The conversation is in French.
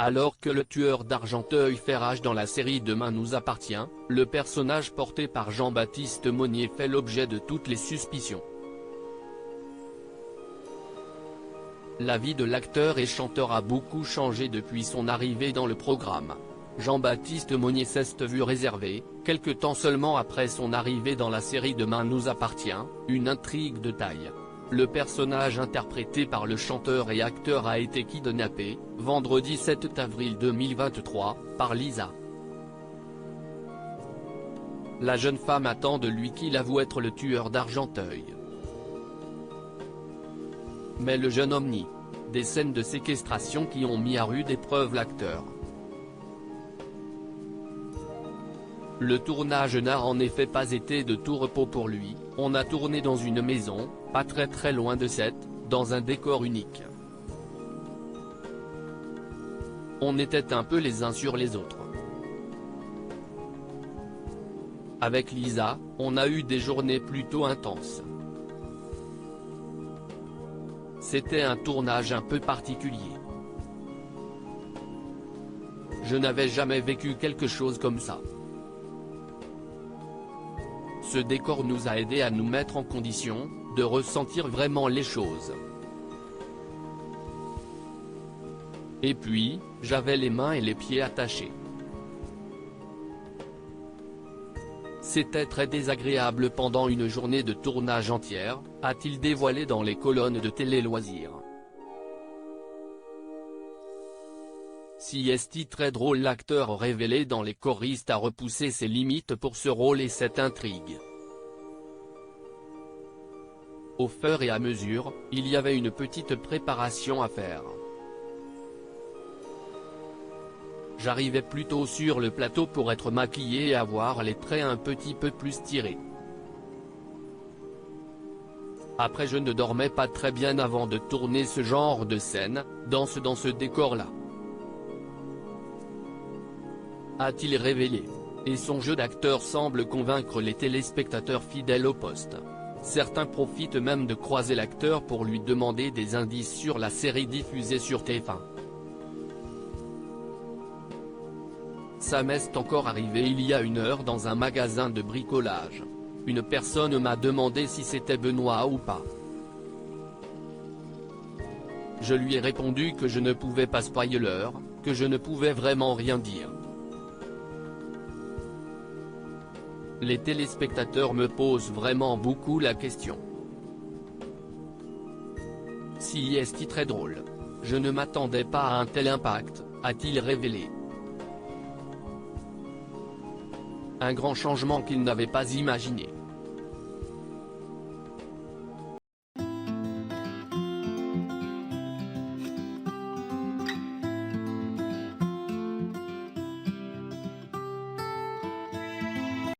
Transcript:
Alors que le tueur d'Argenteuil fait rage dans la série Demain nous appartient, le personnage porté par Jean-Baptiste Monnier fait l'objet de toutes les suspicions. La vie de l'acteur et chanteur a beaucoup changé depuis son arrivée dans le programme. Jean-Baptiste Monnier s'est vu réserver, quelque temps seulement après son arrivée dans la série Demain nous appartient, une intrigue de taille. Le personnage interprété par le chanteur et acteur a été kidnappé, vendredi 7 avril 2023, par Lisa. La jeune femme attend de lui qu'il avoue être le tueur d'Argenteuil. Mais le jeune homme nie. Des scènes de séquestration qui ont mis à rude épreuve l'acteur. Le tournage n'a en effet pas été de tout repos pour lui, on a tourné dans une maison, pas très loin de cette, dans un décor unique. On était un peu les uns sur les autres. Avec Lisa, on a eu des journées plutôt intenses. C'était un tournage un peu particulier. Je n'avais jamais vécu quelque chose comme ça. Ce décor nous a aidés à nous mettre en condition, de ressentir vraiment les choses. Et puis, j'avais les mains et les pieds attachés. C'était très désagréable pendant une journée de tournage entière, a-t-il dévoilé dans les colonnes de Télé Loisirs. Si est très drôle, l'acteur révélé dans Les choristes a repoussé ses limites pour ce rôle et cette intrigue. Au fur et à mesure, il y avait une petite préparation à faire. J'arrivais plutôt sur le plateau pour être maquillé et avoir les traits un petit peu plus tirés. Après je ne dormais pas très bien avant de tourner ce genre de scène, dans ce décor-là. A-t-il révélé. Et son jeu d'acteur semble convaincre les téléspectateurs fidèles au poste. Certains profitent même de croiser l'acteur pour lui demander des indices sur la série diffusée sur TF1. Ça m'est encore arrivé il y a une heure dans un magasin de bricolage. Une personne m'a demandé si c'était Benoît ou pas. Je lui ai répondu que je ne pouvais pas spoiler, que je ne pouvais vraiment rien dire. Les téléspectateurs me posent vraiment beaucoup la question. Si est très drôle. Je ne m'attendais pas à un tel impact, a-t-il révélé. Un grand changement qu'il n'avait pas imaginé.